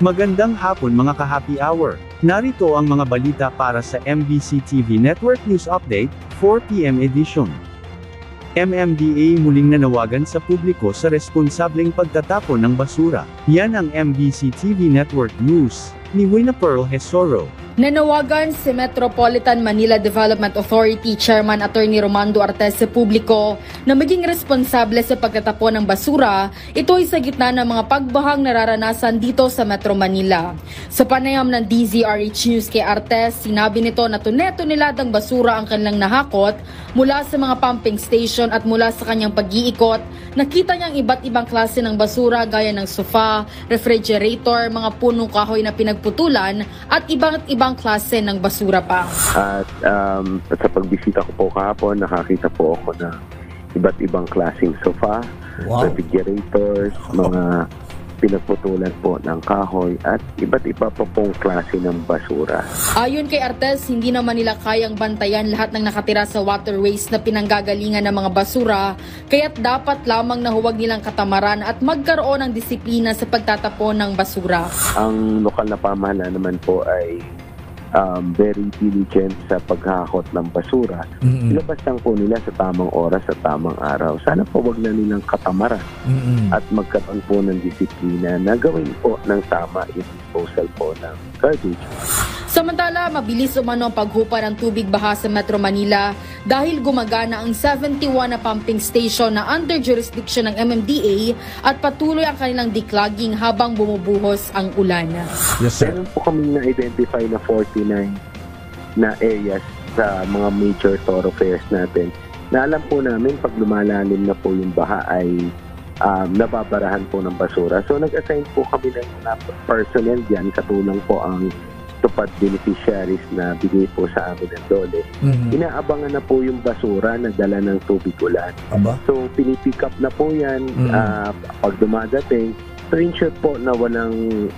Magandang hapon mga ka-happy hour. Narito ang mga balita para sa MBC TV Network News Update, 4 PM edition. MMDA muling nanawagan sa publiko sa responsableng pagtatapon ng basura. Yan ang MBC TV Network News, ni Wina Pearl Hesoro. Nanawagan si Metropolitan Manila Development Authority Chairman Attorney Romando Artes sa publiko na maging responsable sa pagtatapon ng basura, ito ay sa gitna ng mga pagbahang nararanasan dito sa Metro Manila. Sa panayam ng DZRH News kay Artes, sinabi nito na tunetoneladang basura ang kanilang nahakot mula sa mga pumping station at mula sa kanyang pag-iikot, nakita niyang iba't ibang klase ng basura gaya ng sofa, refrigerator, mga punong kahoy na pinagputulan at ibang klase ng basura pa. At sa pagbisita ko po kahapon, nakakita po ako na iba't ibang klaseng sofa, refrigerators, mga pinagputulan po ng kahoy at iba't iba pa pong klase ng basura. Ayon kay Artes, hindi naman nila kayang bantayan lahat ng nakatira sa waterways na pinanggagalingan ng mga basura, kaya't dapat lamang na huwag nilang katamaran at magkaroon ng disiplina sa pagtatapon ng basura. Ang lokal na pamahalaan naman po ay very diligent sa paghahakot ng basura. Ilabas lang po nila sa tamang oras, sa tamang araw. Sana po wag na nilang katamaran at magkaroon po ng disiplina na gawin po ng tama yung disposal po ng garbage. Samantala, mabilis umano ang paghupa ng tubig baha sa Metro Manila dahil gumagana ang 71 na pumping station na under jurisdiction ng MMDA at patuloy ang kanilang declogging habang bumubuhos ang ulan. Yes, sir. Meron po kami na-identify na 49 na areas sa mga major thoroughfares natin na alam po namin pag lumalalim na po yung baha ay nababarahan po ng basura. So nag-assign po kami ng personnel dyan, katulong po ang tupad beneficiaries na bigay po sa amin ng DOLE. Inaabangan na po yung basura na dala ng tubig ulan. So pinipick up na po yan pag dumadating to ensure po na walang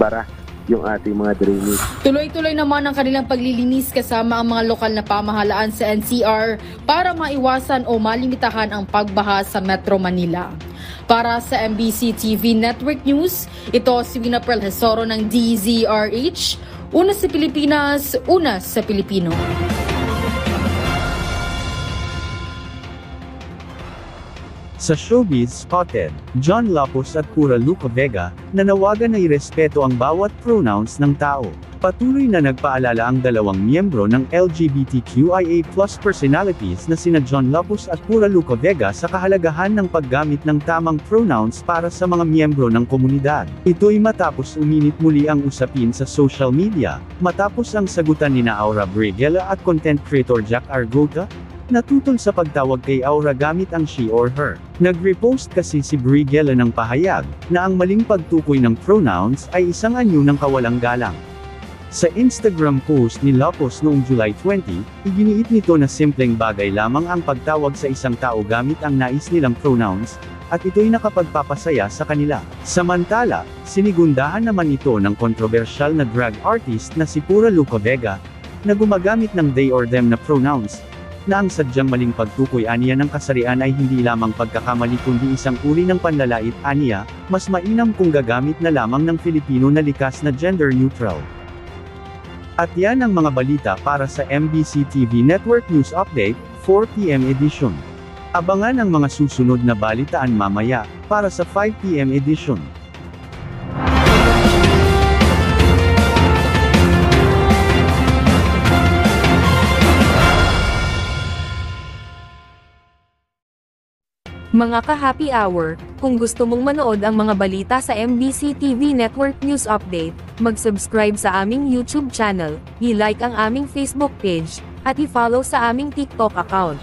bara yung ating mga drainage. Tuloy-tuloy naman ang kanilang paglilinis kasama ang mga lokal na pamahalaan sa NCR para maiwasan o malimitahan ang pagbaha sa Metro Manila. Para sa MBC TV Network News, ito si Wina Pearl Hesoro ng DZRH. Una sa Pilipinas, una sa Pilipino. Sa showbiz spotted, John Lapus at Pura Luca Vega, nanawagan na irespeto ang bawat pronouns ng tao. Patuloy na nagpaalala ang dalawang miyembro ng LGBTQIA+ personalities na sina John Lapus at Pura Luca Vega sa kahalagahan ng paggamit ng tamang pronouns para sa mga miyembro ng komunidad. Ito'y matapos uminit muli ang usapin sa social media, matapos ang sagutan nina Aura Briguela at content creator Jack Argota, natutol sa pagtawag kay Aura gamit ang she or her. Nag-repost kasi si Briguela ng pahayag, na ang maling pagtukoy ng pronouns ay isang anyo ng kawalang galang. Sa Instagram post ni Lapus noong July 20, iginiit nito na simpleng bagay lamang ang pagtawag sa isang tao gamit ang nais nilang pronouns, at ito'y nakapagpapasaya sa kanila. Samantala, sinigundahan naman ito ng kontrobersyal na drag artist na si Pura Luca Vega, na gumagamit ng they or them na pronouns, na ang sadyang maling pagtukoy aniya ng kasarian ay hindi lamang pagkakamali kundi isang uri ng panlalait aniya, mas mainam kung gagamit na lamang ng Filipino na likas na gender neutral. At yan ang mga balita para sa MBC TV Network News Update, 4 PM edition. Abangan ang mga susunod na balitaan mamaya, para sa 5 PM edition. Mga ka-happy hour, kung gusto mong manood ang mga balita sa MBC TV Network News Update, mag-subscribe sa aming YouTube channel, i-like ang aming Facebook page, at i-follow sa aming TikTok account.